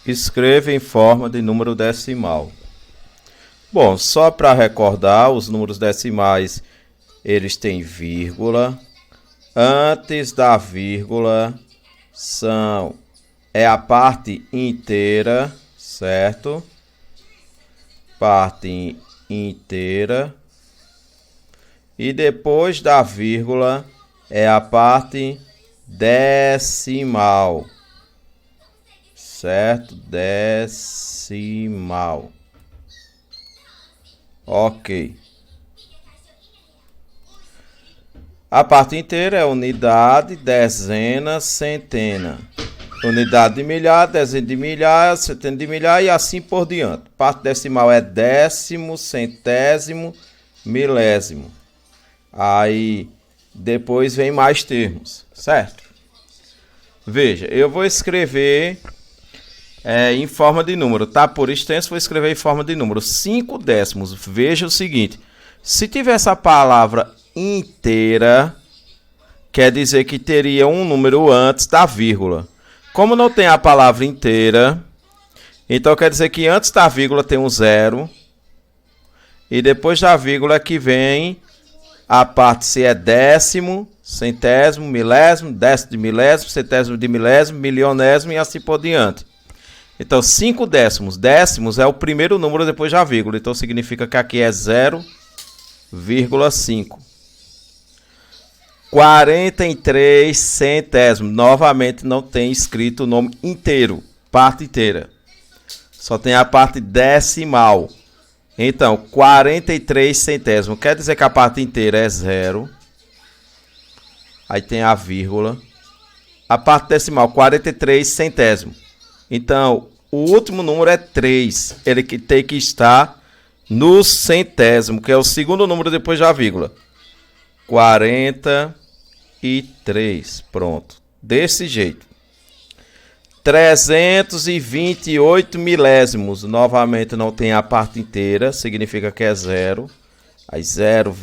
Escreva em forma de número decimal. Bom, só para recordar, os números decimais, eles têm vírgula. Antes da vírgula é a parte inteira, certo? Parte inteira. E depois da vírgula é a parte decimal. Certo? Decimal. Ok. A parte inteira é unidade, dezena, centena. Unidade de milhar, dezena de milhar, centena de milhar e assim por diante. Parte decimal é décimo, centésimo, milésimo. Aí depois vem mais termos, certo? Veja, eu vou escrever em forma de número, tá? Por extenso, vou escrever em forma de número. 5 décimos. Veja o seguinte, se tiver essa palavra inteira, quer dizer que teria um número antes da vírgula. Como não tem a palavra inteira, então quer dizer que antes da vírgula tem um zero. E depois da vírgula é que vem a parte se é décimo, centésimo, milésimo, décimo de milésimo, centésimo de milésimo, milionésimo e assim por diante. Então 5 décimos. Décimos é o primeiro número depois da vírgula. Então significa que aqui é 0,5. 43 centésimos. Novamente não tem escrito o nome inteiro, parte inteira. Só tem a parte decimal. Então, 43 centésimos. Quer dizer que a parte inteira é 0. Aí tem a vírgula. A parte decimal, 43 centésimos. Então, o último número é 3. Ele tem que estar no centésimo, que é o segundo número depois da vírgula. 43. Pronto. Desse jeito. 328 milésimos. Novamente não tem a parte inteira. Significa que é 0. Aí 0,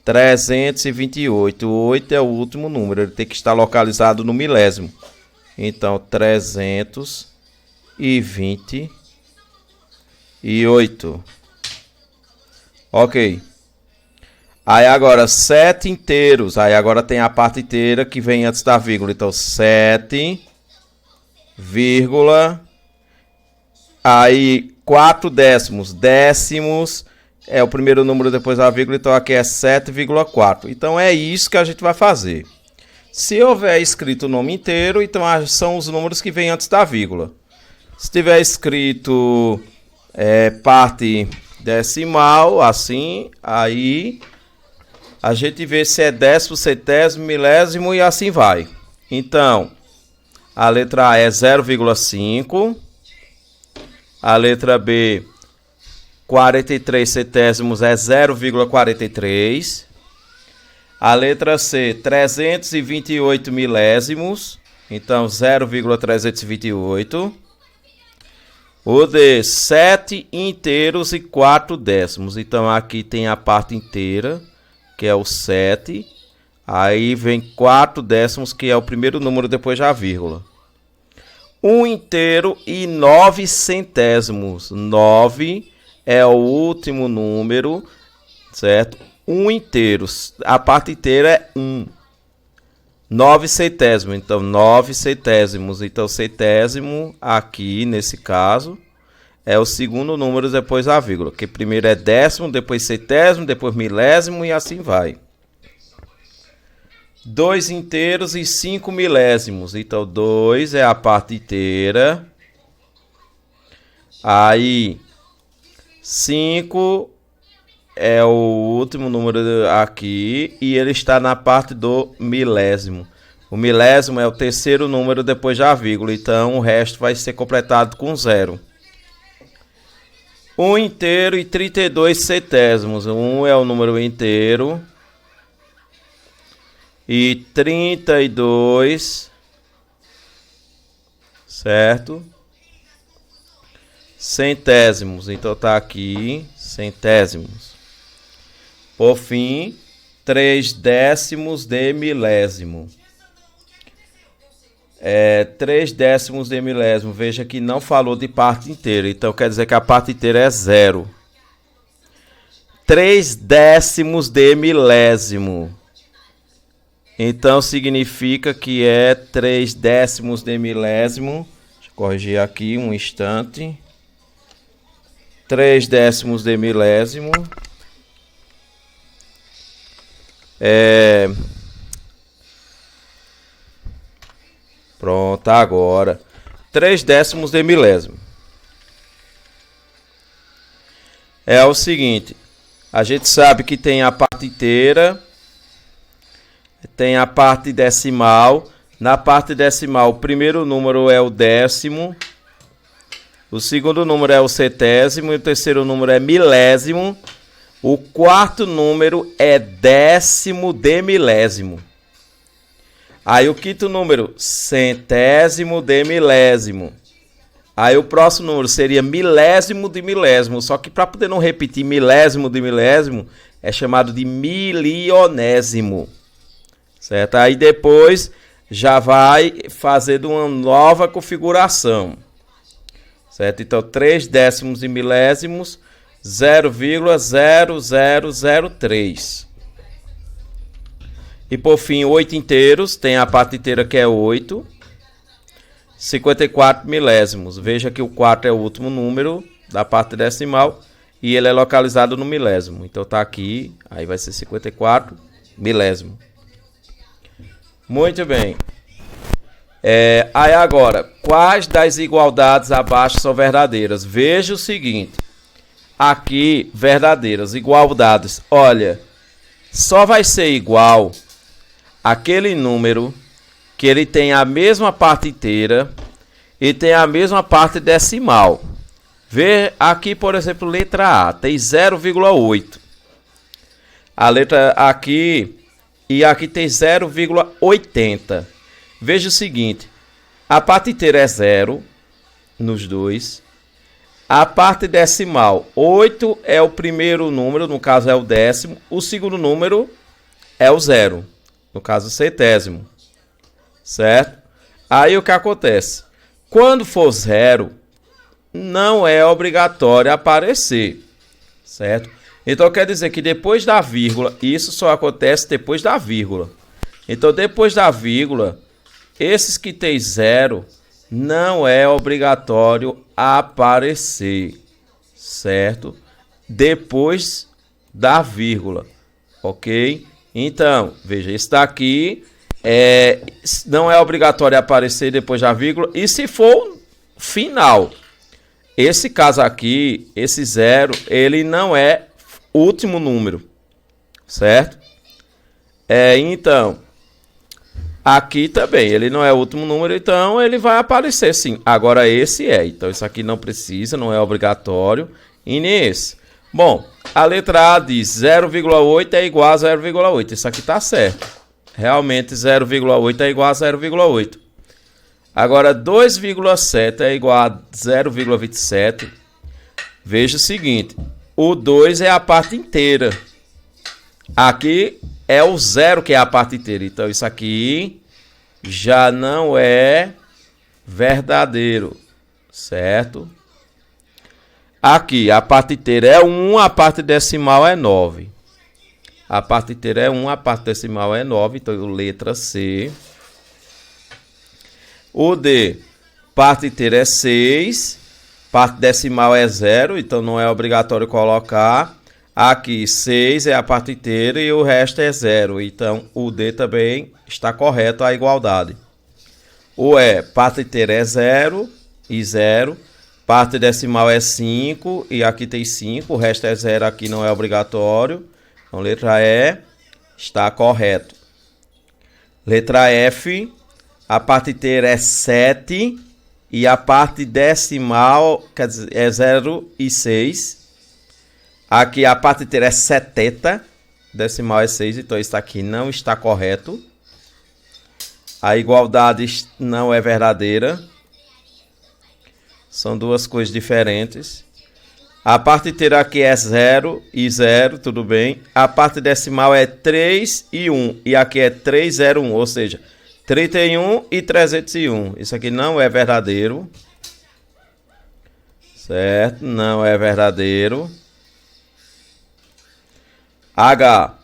328. 8 é o último número. Ele tem que estar localizado no milésimo. Então, 328. Ok. Aí agora, 7 inteiros. Aí agora tem a parte inteira que vem antes da vírgula. Então, 7, vírgula. Aí, 4 décimos. Décimos é o primeiro número depois da vírgula. Então, aqui é 7,4. Então, é isso que a gente vai fazer. Se houver escrito o nome inteiro, então são os números que vêm antes da vírgula. Se tiver escrito parte decimal, assim, aí a gente vê se é décimo, centésimo, milésimo e assim vai. Então, a letra A é 0,5. A letra B, 43 centésimos é 0,43. A letra C, 328 milésimos, então 0,328. O D, 7 inteiros e 4 décimos. Então aqui tem a parte inteira, que é o 7. Aí vem 4 décimos, que é o primeiro número depois da vírgula. 1 inteiro e 9 centésimos. 9 é o último número, certo? 1 inteiro, a parte inteira é 1. 9 centésimos, então 9 centésimos. Então centésimo aqui, nesse caso, é o segundo número depois da vírgula. Que primeiro é décimo, depois centésimo, depois milésimo e assim vai. 2 inteiros e 5 milésimos. Então 2 é a parte inteira. Aí 5 é o último número aqui e ele está na parte do milésimo. O milésimo é o terceiro número depois da vírgula, então o resto vai ser completado com 0. 1 inteiro e 32 centésimos. 1 é o número inteiro e 32, certo? Centésimos. Então tá aqui, centésimos. Por fim, 3 décimos de milésimo. 3 décimos de milésimo. Veja que não falou de parte inteira. Então quer dizer que a parte inteira é 0. 3 décimos de milésimo. Então significa que é 3 décimos de milésimo. Deixa eu corrigir aqui um instante. 3 décimos de milésimo. Pronto, agora. 3 décimos de milésimo. É o seguinte. A gente sabe que tem a parte inteira. Tem a parte decimal. Na parte decimal, o primeiro número é o décimo. O segundo número é o centésimo. E o terceiro número é milésimo. O quarto número é décimo de milésimo. Aí o quinto número, centésimo de milésimo. Aí o próximo número seria milésimo de milésimo. Só que para poder não repetir milésimo de milésimo, é chamado de milionésimo. Certo? Aí depois já vai fazer uma nova configuração. Certo? Então 3 décimos de milésimos, 0,0003. E por fim, 8 inteiros, tem a parte inteira que é 8. 54 milésimos. Veja que o 4 é o último número da parte decimal e ele é localizado no milésimo. Então tá aqui, aí vai ser 54 milésimo. Muito bem. Aí agora, quais das igualdades abaixo são verdadeiras? Veja o seguinte. Aqui, verdadeiras, igualdades. Olha, só vai ser igual aquele número que ele tem a mesma parte inteira e tem a mesma parte decimal. Vê aqui, por exemplo, letra A, tem 0,8. A letra aqui e aqui tem 0,80. Veja o seguinte, a parte inteira é 0 nos dois. A parte decimal, 8 é o primeiro número, no caso é o décimo. O segundo número é o 0, no caso o centésimo. Certo? Aí o que acontece? Quando for 0, não é obrigatório aparecer. Certo? Então quer dizer que depois da vírgula, isso só acontece depois da vírgula. Então depois da vírgula, esses que tem 0, não é obrigatório aparecer, certo? Depois da vírgula, ok? Então, veja, esse daqui não é obrigatório aparecer depois da vírgula. E se for final, esse caso aqui, esse 0, ele não é último número, certo? Então... aqui também, ele não é o último número, então ele vai aparecer sim. Agora esse é, então isso aqui não precisa, não é obrigatório. E nem esse. Bom, a letra A diz 0,8 é igual a 0,8. Isso aqui tá certo. Realmente 0,8 é igual a 0,8. Agora 2,7 é igual a 0,27. Veja o seguinte, o 2 é a parte inteira. Aqui... é o 0 que é a parte inteira. Então, isso aqui já não é verdadeiro. Certo? Aqui, a parte inteira é 1, a parte decimal é 9. A parte inteira é 1, a parte decimal é 9. Então, letra C. O D, parte inteira é 6. Parte decimal é 0. Então, não é obrigatório colocar. Aqui, 6 é a parte inteira e o resto é 0. Então, o D também está correto, a igualdade. O E, parte inteira é 0 e 0. Parte decimal é 5 e aqui tem 5. O resto é 0, aqui não é obrigatório. Então, letra E está correto. Letra F, a parte inteira é 7 e a parte decimal, quer dizer, é 0 e 6. Aqui a parte inteira é 70, decimal é 6, então isso aqui não está correto. A igualdade não é verdadeira. São duas coisas diferentes. A parte inteira aqui é 0 e 0, tudo bem. A parte decimal é 3 e 1, e aqui é 3, 0, 1, ou seja, 31 e 301. Isso aqui não é verdadeiro. Certo? Não é verdadeiro. H.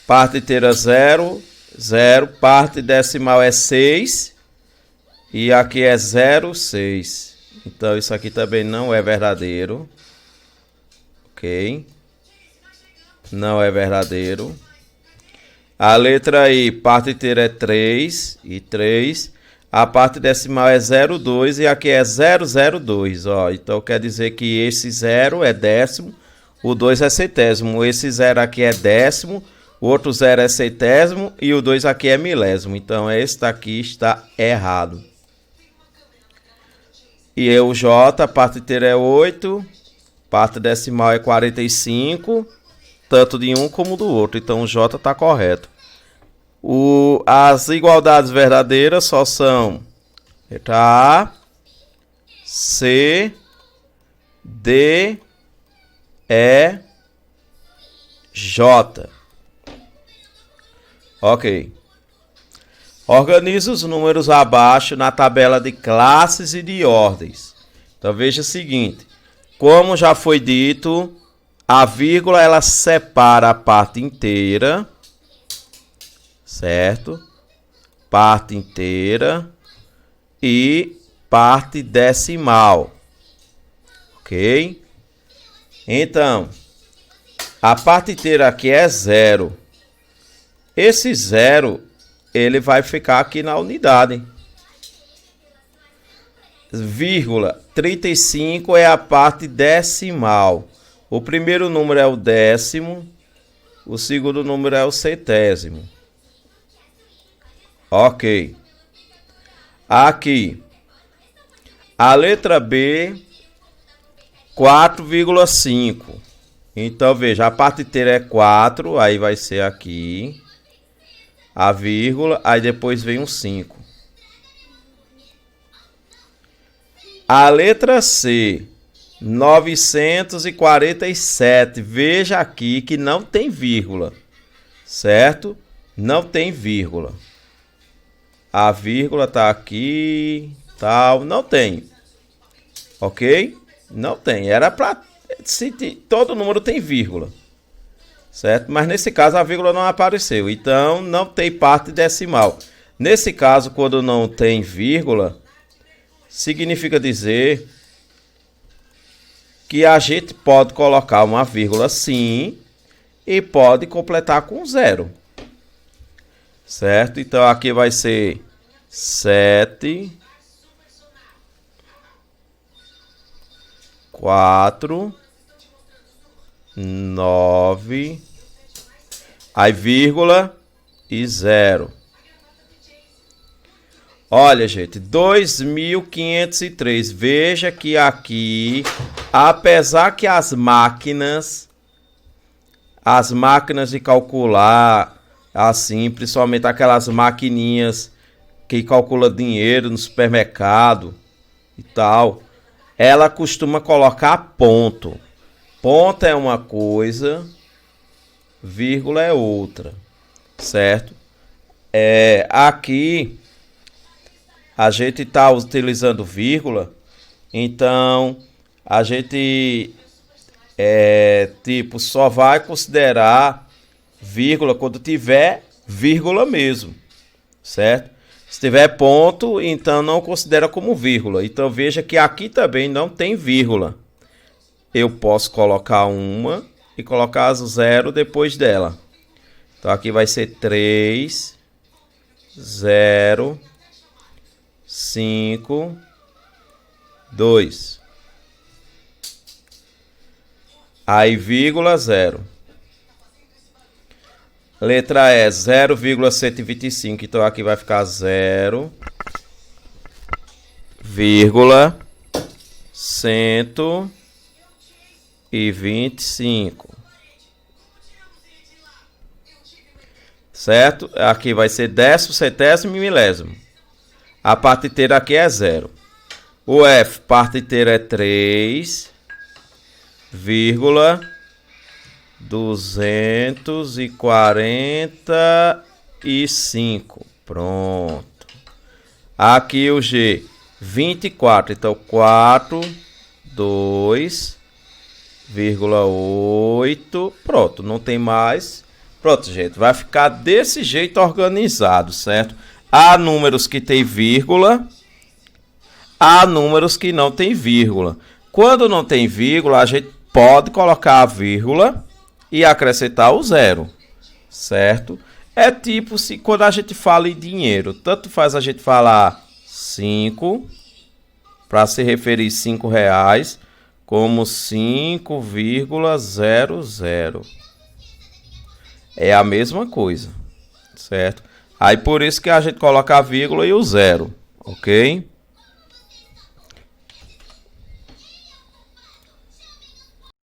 Parte inteira 0. 0. Parte decimal é 6. E aqui é 0,6. Então isso aqui também não é verdadeiro. Ok? Não é verdadeiro. A letra I, parte inteira é 3 e 3. A parte decimal é 0,2 e aqui é 002. Ó. Então quer dizer que esse 0 é décimo, o 2 é centésimo. Esse 0 aqui é décimo, o outro 0 é centésimo e o 2 aqui é milésimo. Então esse daqui está errado. E o J, a parte inteira é 8, parte decimal é 45, tanto de um como do outro. Então o J está correto. As igualdades verdadeiras só são letra A, C, D, E, J. Ok. Organize os números abaixo na tabela de classes e de ordens. Então veja o seguinte. Como já foi dito, a vírgula ela separa a parte inteira. Certo? Parte inteira e parte decimal. Ok? Então, a parte inteira aqui é 0. Esse 0, ele vai ficar aqui na unidade. Vírgula 35 é a parte decimal. O primeiro número é o décimo, o segundo número é o centésimo. Ok. Aqui, a letra B, 4,5. Então, veja, a parte inteira é 4, aí vai ser aqui, a vírgula, aí depois vem um 5. A letra C, 947. Veja aqui que não tem vírgula, certo? Não tem vírgula. A vírgula está aqui, tal, não tem. Ok? Não tem. Era para... Todo número tem vírgula. Certo? Mas nesse caso a vírgula não apareceu. Então não tem parte decimal. Nesse caso, quando não tem vírgula, significa dizer que a gente pode colocar uma vírgula sim e pode completar com 0. Certo? Então aqui vai ser 7, 4, 9, aí vírgula e 0. Olha, gente, 2.503. Veja que aqui, apesar que as máquinas de calcular, assim, principalmente aquelas maquininhas que calcula dinheiro no supermercado e tal, ela costuma colocar ponto. Ponto é uma coisa, vírgula é outra, certo? Aqui a gente está utilizando vírgula, então a gente tipo só vai considerar vírgula quando tiver vírgula mesmo, certo? Se tiver ponto, então não considera como vírgula. Então veja que aqui também não tem vírgula. Eu posso colocar uma e colocar 0 depois dela. Então aqui vai ser 3, 0, 5, 2. Aí vírgula 0. Letra E, 0,125. Então aqui vai ficar 0, vírgula 125. Certo? Aqui vai ser décimo, centésimo e milésimo. A parte inteira aqui é 0. O F, parte inteira é 3, vírgula 245. Pronto. Aqui o G, 24. Então, 4, 2,8. Pronto, não tem mais. Pronto, gente. Vai ficar desse jeito organizado, certo? Há números que tem vírgula. Há números que não tem vírgula. Quando não tem vírgula, a gente pode colocar a vírgula e acrescentar o zero, certo? É tipo se quando a gente fala em dinheiro, tanto faz a gente falar 5 para se referir 5 reais, como 5,00. É a mesma coisa, certo? Aí por isso que a gente coloca a vírgula e o zero, ok?